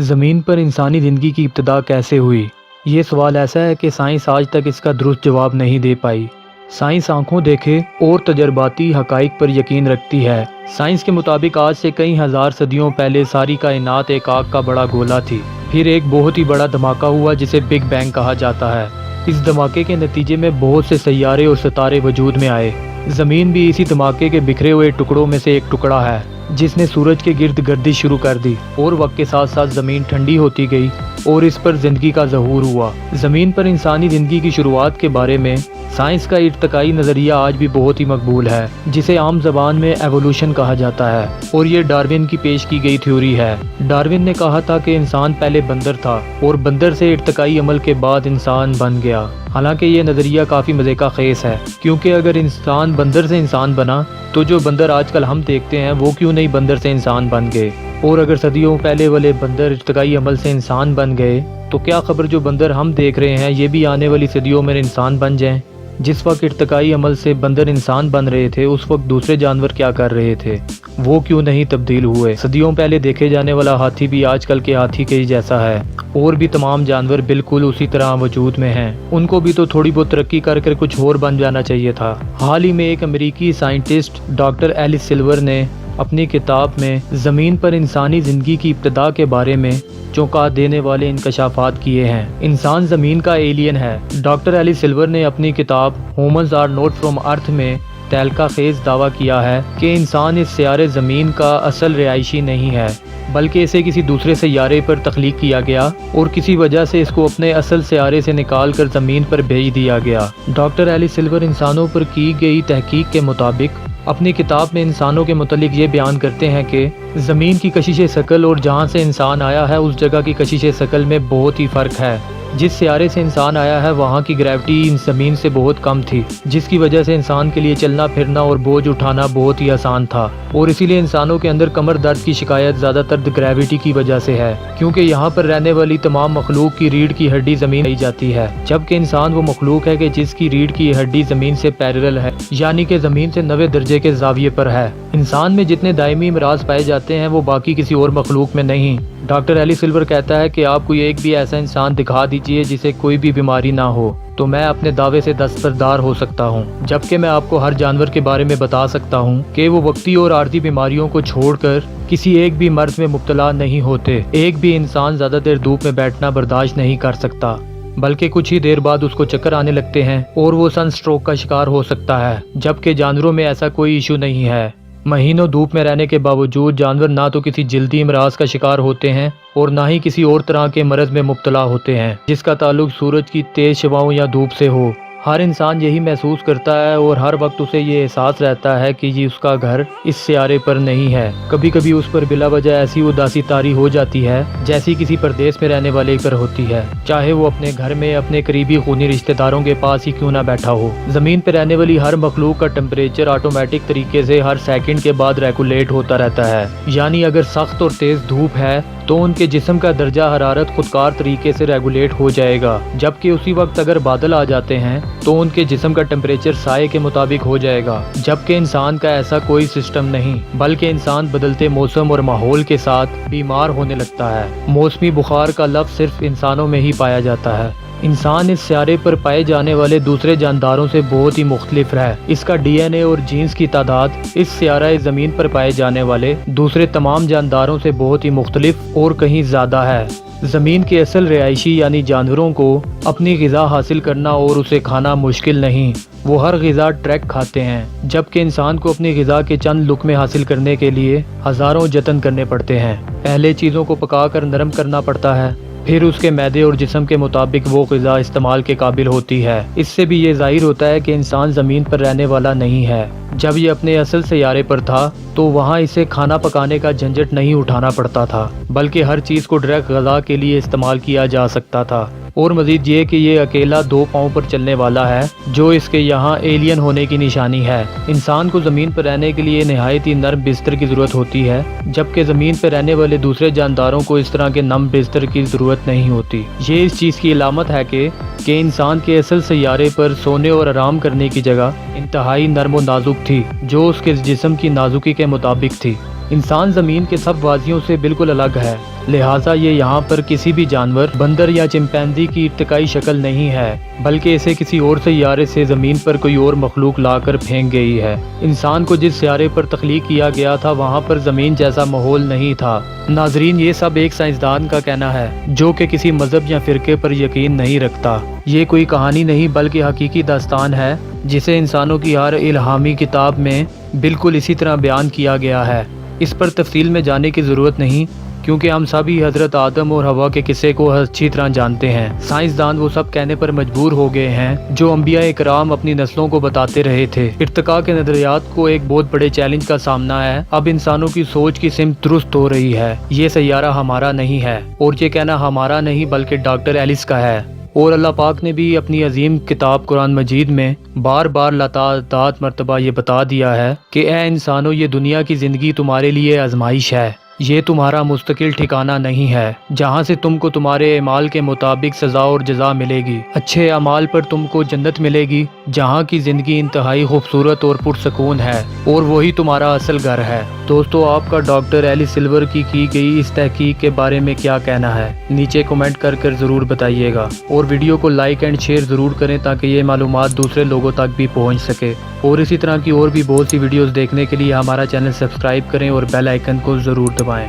ज़मीन पर इंसानी ज़िंदगी की इब्तिदा कैसे हुई? ये सवाल ऐसा है कि साइंस आज तक इसका दुरुस्त जवाब नहीं दे पाई। साइंस आंखों देखे और तजर्बाती हकाइक पर यकीन रखती है। साइंस के मुताबिक आज से कई हज़ार सदियों पहले सारी कायनात एक आग का बड़ा गोला थी। फिर एक बहुत ही बड़ा धमाका हुआ जिसे बिग बैंग कहा जाता है। इस धमाके के नतीजे में बहुत से सैयारे और सितारे वजूद में आए। ज़मीन भी इसी धमाके के बिखरे हुए टुकड़ों में से एक टुकड़ा है जिसने सूरज के गिर्द गर्दिश शुरू कर दी और वक्त के साथ साथ ज़मीन ठंडी होती गई और इस पर ज़िंदगी का ज़हूर हुआ। ज़मीन पर इंसानी ज़िंदगी की शुरुआत के बारे में साइंस का इर्तिकाई नज़रिया आज भी बहुत ही मकबूल है, जिसे आम ज़बान में एवोल्यूशन कहा जाता है और ये डार्विन की पेश की गई थ्योरी है। डार्विन ने कहा था कि इंसान पहले बंदर था और बंदर से इर्तिकाई अमल के बाद इंसान बन गया। हालांकि ये नज़रिया काफ़ी मज़े का खेस है, क्योंकि अगर इंसान बंदर से इंसान बना तो जो बंदर आजकल हम देखते हैं वो क्यों नहीं बंदर से इंसान बन गए, और अगर सदियों पहले वाले बंदर इर्तिकाई अमल से इंसान बन गए तो क्या खबर जो बंदर हम देख रहे हैं ये भी आने वाली सदियों में इंसान बन जाएं। जिस वक्त इर्तिकाई अमल से बंदर इंसान बन रहे थे उस वक्त दूसरे जानवर क्या कर रहे थे, वो क्यों नहीं तब्दील हुए। सदियों पहले देखे जाने वाला हाथी भी आजकल के हाथी के ही जैसा है और भी तमाम जानवर बिल्कुल उसी तरह वजूद में हैं। उनको भी तो थोड़ी बहुत तरक्की कर कुछ और बन जाना चाहिए था। हाल ही में एक अमेरिकी साइंटिस्ट डॉक्टर एलिस सिल्वर ने अपनी किताब में ज़मीन पर इंसानी ज़िंदगी की इब्तिदा के बारे में चौंका देने वाले इंकशाफात किए हैं। इंसान ज़मीन का एलियन है। डॉक्टर एलिस सिल्वर ने अपनी किताब ह्यूमन्स आर नॉट फ्रॉम अर्थ में तहलका खेज दावा किया है कि इंसान इस सियारे ज़मीन का असल रिहायशी नहीं है, बल्कि इसे किसी दूसरे सियारे पर तख्लीक किया गया और किसी वजह से इसको अपने असल सियारे से निकाल कर ज़मीन पर भेज दिया गया। डॉक्टर एलिस सिल्वर इंसानों पर की गई तहकीक के मुताबिक अपनी किताब में इंसानों के मुतालिक ये बयान करते हैं कि ज़मीन की कशिश शकल और जहाँ से इंसान आया है उस जगह की कशिश शकल में बहुत ही फ़र्क है। जिस सियारे से इंसान आया है वहाँ की ग्रेविटी इन ज़मीन से बहुत कम थी, जिसकी वजह से इंसान के लिए चलना फिरना और बोझ उठाना बहुत ही आसान था, और इसीलिए इंसानों के अंदर कमर दर्द की शिकायत ज़्यादातर ग्रेविटी की वजह से है, क्योंकि यहाँ पर रहने वाली तमाम मखलूक की रीढ़ की हड्डी ज़मीन आई जाती है, जबकि इंसान वो मखलूक है कि जिसकी रीढ़ की हड्डी ज़मीन से पैरेलल है, यानी कि ज़मीन से 90 दर्जे के ज़ाविये पर है। इंसान में जितने दायमी अमराज पाए जाते हैं वो बाकी किसी और मखलूक में नहीं। डॉक्टर एलिस सिल्वर कहता है कि आपको एक भी ऐसा इंसान दिखा दीजिए जिसे कोई भी बीमारी ना हो तो मैं अपने दावे से दस्तबरदार हो सकता हूँ, जबकि मैं आपको हर जानवर के बारे में बता सकता हूँ कि वो वक्ती और आर्जी बीमारियों को छोड़कर किसी एक भी मर्ज में मुब्तला नहीं होते। एक भी इंसान ज़्यादा देर धूप में बैठना बर्दाश्त नहीं कर सकता, बल्कि कुछ ही देर बाद उसको चक्कर आने लगते हैं और वो सन स्ट्रोक का शिकार हो सकता है, जबकि जानवरों में ऐसा कोई इशू नहीं है। महीनों धूप में रहने के बावजूद जानवर ना तो किसी जल्दी इमराज का शिकार होते हैं और ना ही किसी और तरह के मरज में मुब्तला होते हैं जिसका ताल्लुक सूरज की तेज शवाओं या धूप से हो। हर इंसान यही महसूस करता है और हर वक्त उसे ये एहसास रहता है कि ये उसका घर इस सियारे पर नहीं है। कभी कभी उस पर बिला वजह ऐसी उदासी तारी हो जाती है जैसी किसी परदेश में रहने वाले पर होती है, चाहे वो अपने घर में अपने करीबी खूनी रिश्तेदारों के पास ही क्यों ना बैठा हो। ज़मीन पर रहने वाली हर मखलूक का टेम्परेचर ऑटोमेटिक तरीके से हर सेकंड के बाद रेगुलेट होता रहता है, यानी अगर सख्त और तेज़ धूप है तो उनके जिस्म का दर्जा हरारत खुदकार तरीके से रेगुलेट हो जाएगा, जबकि उसी वक्त अगर बादल आ जाते हैं तो उनके जिस्म का टेम्परेचर साए के मुताबिक हो जाएगा। जबकि इंसान का ऐसा कोई सिस्टम नहीं, बल्कि इंसान बदलते मौसम और माहौल के साथ बीमार होने लगता है। मौसमी बुखार का लफ्ज़ सिर्फ इंसानों में ही पाया जाता है। इंसान इस सियारे पर पाए जाने वाले दूसरे जानदारों से बहुत ही मुख्तलिफ है। इसका डीएनए और जीन्स की तादाद इस सियारा ज़मीन पर पाए जाने वाले दूसरे तमाम जानदारों से बहुत ही मुख्तलिफ और कहीं ज़्यादा है। ज़मीन के असल रिहायशी यानी जानवरों को अपनी ग़िज़ा हासिल करना और उसे खाना मुश्किल नहीं, वो हर ग़िज़ा ट्रैक खाते हैं, जबकि इंसान को अपनी ग़िज़ा के चंद लुक़मे हासिल करने के लिए हज़ारों जतन करने पड़ते हैं। पहले चीज़ों को पकाकर नरम करना पड़ता है, फिर उसके मैदे और जिस्म के मुताबिक वो ग़िज़ा इस्तेमाल के काबिल होती है। इससे भी ये ज़ाहिर होता है कि इंसान ज़मीन पर रहने वाला नहीं है। जब ये अपने असल सियारे पर था तो वहाँ इसे खाना पकाने का झंझट नहीं उठाना पड़ता था, बल्कि हर चीज़ को डायरेक्ट ग़िज़ा के लिए इस्तेमाल किया जा सकता था। और मज़ीद ये कि ये अकेला 2 पाँव पर चलने वाला है, जो इसके यहाँ एलियन होने की निशानी है। इंसान को ज़मीन पर रहने के लिए नहायत ही नरम बिस्तर की ज़रूरत होती है, जबकि ज़मीन पर रहने वाले दूसरे जानदारों को इस तरह के नम बिस्तर की ज़रूरत नहीं होती। ये इस चीज़ की अलामत है कि इंसान के असल सियारे पर सोने और आराम करने की जगह इंतहाई नरम व नाजुक थी, जो उसके जिस्म की नाजुकी के मुताबिक थी। इंसान ज़मीन के सब वाजियों से बिल्कुल अलग है, लिहाजा ये यहाँ पर किसी भी जानवर, बंदर या चिंपैंजी की इर्तिकाई शक्ल नहीं है, बल्कि इसे किसी और सैयारे से ज़मीन पर कोई और मखलूक लाकर फेंक गई है। इंसान को जिस सियारे पर तख्लीक किया गया था वहाँ पर ज़मीन जैसा माहौल नहीं था। नाजरीन, ये सब एक साइंसदान का कहना है जो कि किसी मज़हब या फ़िरके पर यकीन नहीं रखता। ये कोई कहानी नहीं बल्कि हकीकी दास्तान है जिसे इंसानों की हर इल्हामी किताब में बिल्कुल इसी तरह बयान किया गया है। इस पर तफसील में जाने की ज़रूरत नहीं, क्योंकि हम सभी हज़रत आदम और हवा के किस्से को अच्छी तरह जानते हैं। साइंसदान वो सब कहने पर मजबूर हो गए हैं जो अंबिया इकराम अपनी नस्लों को बताते रहे थे। इर्तिका के नज़रियात को एक बहुत बड़े चैलेंज का सामना है। अब इंसानों की सोच की सिमत दुरुस्त हो रही है। ये सैयारा हमारा नहीं है, और ये कहना हमारा नहीं बल्कि डॉक्टर एलिस का है। और अल्लाह पाक ने भी अपनी अजीम किताब कुरान मजीद में बार बार लतादात मरतबा ये बता दिया है कि ए इंसानों, ये दुनिया की ज़िंदगी तुम्हारे लिए आजमाइश है, ये तुम्हारा मुस्तकिल ठिकाना नहीं है जहाँ से तुमको तुम्हारे अमाल के मुताबिक सज़ा और जज़ा मिलेगी। अच्छे अमाल पर तुमको जन्नत मिलेगी जहाँ की ज़िंदगी इंतहाई खूबसूरत और पुरसकून है, और वही तुम्हारा असल घर है। दोस्तों, आपका डॉक्टर एलिस सिल्वर की गई इस तहकीक के बारे में क्या कहना है? नीचे कमेंट कर ज़रूर बताइएगा, और वीडियो को लाइक एंड शेयर ज़रूर करें ताकि ये मालूमात दूसरे लोगों तक भी पहुँच सके। और इसी तरह की और भी बहुत सी वीडियोज़ देखने के लिए हमारा चैनल सब्सक्राइब करें और बेल आइकन को ज़रूर दबाएं।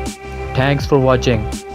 Thanks for watching.